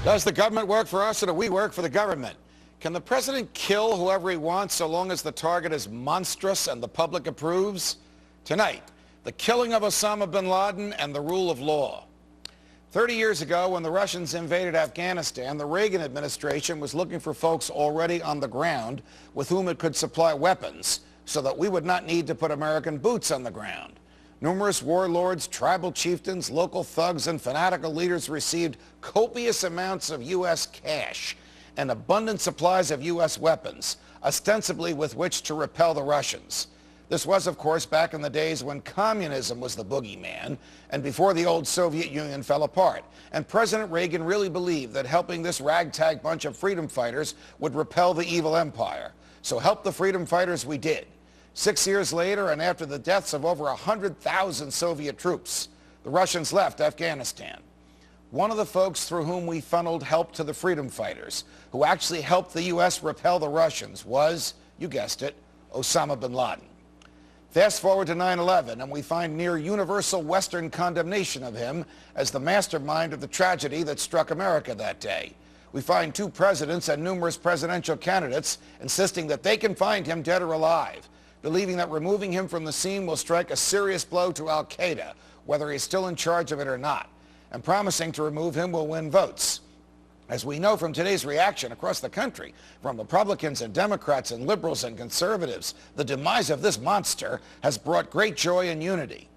Does the government work for us or do we work for the government? Can the president kill whoever he wants so long as the target is monstrous and the public approves? Tonight, the killing of Osama bin Laden and the rule of law. 30 years ago, when the Russians invaded Afghanistan, the Reagan administration was looking for folks already on the ground with whom it could supply weapons so that we would not need to put American boots on the ground. Numerous warlords, tribal chieftains, local thugs, and fanatical leaders received copious amounts of U.S. cash and abundant supplies of U.S. weapons, ostensibly with which to repel the Russians. This was, of course, back in the days when communism was the boogeyman and before the old Soviet Union fell apart. And President Reagan really believed that helping this ragtag bunch of freedom fighters would repel the evil empire. So help the freedom fighters we did. 6 years later, and after the deaths of over 100,000 Soviet troops, the Russians left Afghanistan. One of the folks through whom we funneled help to the freedom fighters, who actually helped the U.S. repel the Russians, was, you guessed it, Osama bin Laden. Fast forward to 9/11, and we find near universal Western condemnation of him as the mastermind of the tragedy that struck America that day. We find two presidents and numerous presidential candidates insisting that they can find him dead or alive, believing that removing him from the scene will strike a serious blow to al-Qaeda, whether he's still in charge of it or not, and promising to remove him will win votes. As we know from today's reaction across the country, from Republicans and Democrats and liberals and conservatives, the demise of this monster has brought great joy and unity.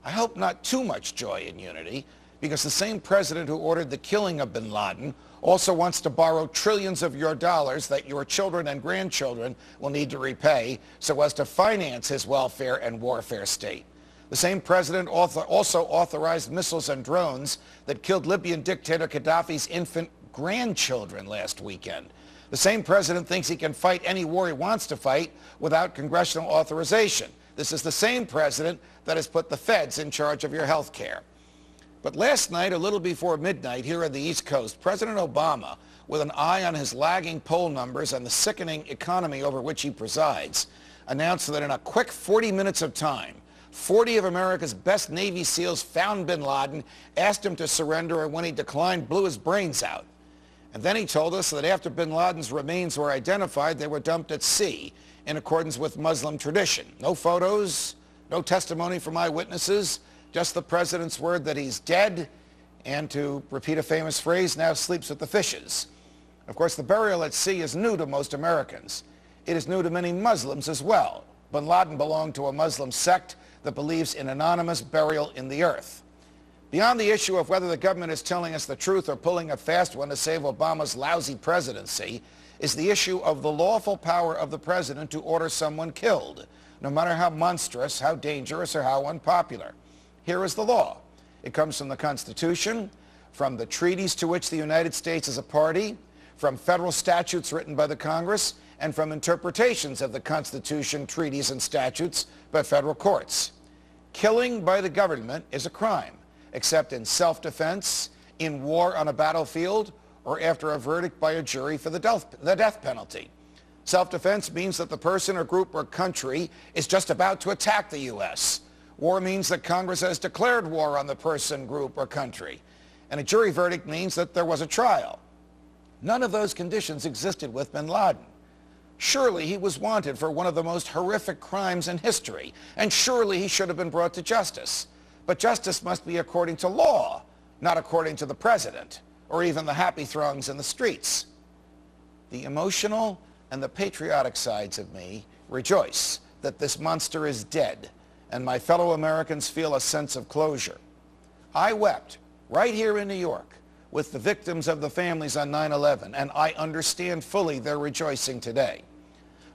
I hope not too much joy and unity, because the same president who ordered the killing of bin Laden also wants to borrow trillions of your dollars that your children and grandchildren will need to repay so as to finance his welfare and warfare state. The same president also authorized missiles and drones that killed Libyan dictator Gaddafi's infant grandchildren last weekend. The same president thinks he can fight any war he wants to fight without congressional authorization. This is the same president that has put the feds in charge of your health care. But last night, a little before midnight here on the East Coast, President Obama, with an eye on his lagging poll numbers and the sickening economy over which he presides, announced that in a quick 40 minutes of time, 40 of America's best Navy SEALs found bin Laden, asked him to surrender, and when he declined, blew his brains out. And then he told us that after bin Laden's remains were identified, they were dumped at sea in accordance with Muslim tradition. No photos, no testimony from eyewitnesses, just the president's word that he's dead, and to repeat a famous phrase, now sleeps with the fishes. Of course, the burial at sea is new to most Americans. It is new to many Muslims as well. Bin Laden belonged to a Muslim sect that believes in anonymous burial in the earth. Beyond the issue of whether the government is telling us the truth or pulling a fast one to save Obama's lousy presidency is the issue of the lawful power of the president to order someone killed, no matter how monstrous, how dangerous, or how unpopular. Here is the law. It comes from the Constitution, from the treaties to which the United States is a party, from federal statutes written by the Congress, and from interpretations of the Constitution, treaties, and statutes by federal courts. Killing by the government is a crime, except in self-defense, in war on a battlefield, or after a verdict by a jury for the death penalty. Self-defense means that the person or group or country is just about to attack the U.S. War means that Congress has declared war on the person, group, or country. And a jury verdict means that there was a trial. None of those conditions existed with bin Laden. Surely he was wanted for one of the most horrific crimes in history, and surely he should have been brought to justice. But justice must be according to law, not according to the president, or even the happy throngs in the streets. The emotional and the patriotic sides of me rejoice that this monster is dead, and my fellow Americans feel a sense of closure. I wept right here in New York with the victims of the families on 9/11, and I understand fully their rejoicing today.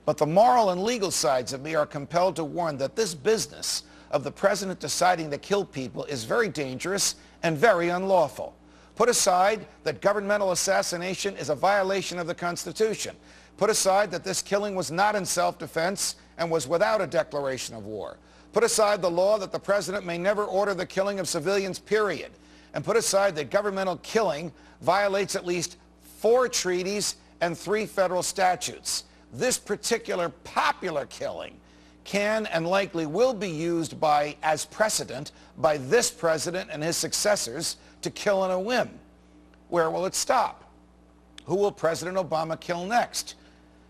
But the moral and legal sides of me are compelled to warn that this business of the president deciding to kill people is very dangerous and very unlawful. Put aside that governmental assassination is a violation of the Constitution. Put aside that this killing was not in self-defense and was without a declaration of war. Put aside the law that the president may never order the killing of civilians, period. And put aside that governmental killing violates at least 4 treaties and 3 federal statutes. This particular popular killing can and likely will be used as precedent by this president and his successors to kill on a whim. Where will it stop? Who will President Obama kill next?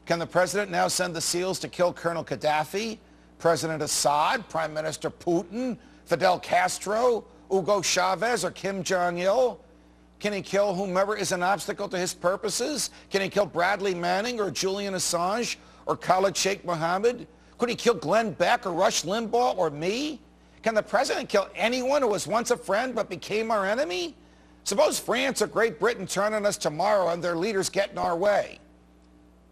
Can the president now send the SEALs to kill Colonel Gaddafi, President Assad, Prime Minister Putin, Fidel Castro, Hugo Chavez, or Kim Jong-il? Can he kill whomever is an obstacle to his purposes? Can he kill Bradley Manning or Julian Assange or Khalid Sheikh Mohammed? Could he kill Glenn Beck or Rush Limbaugh or me? Can the president kill anyone who was once a friend but became our enemy? Suppose France or Great Britain turn on us tomorrow and their leaders get in our way.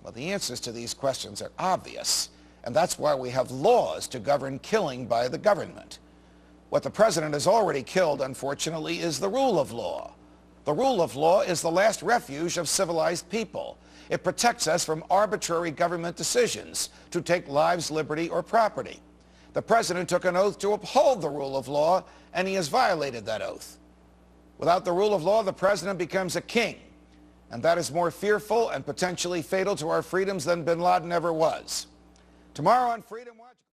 Well, the answers to these questions are obvious, and that's why we have laws to govern killing by the government. What the president has already killed, unfortunately, is the rule of law. The rule of law is the last refuge of civilized people. It protects us from arbitrary government decisions to take lives, liberty, or property. The president took an oath to uphold the rule of law, and he has violated that oath. Without the rule of law, the president becomes a king, and that is more fearful and potentially fatal to our freedoms than bin Laden ever was. Tomorrow on Freedom Watch.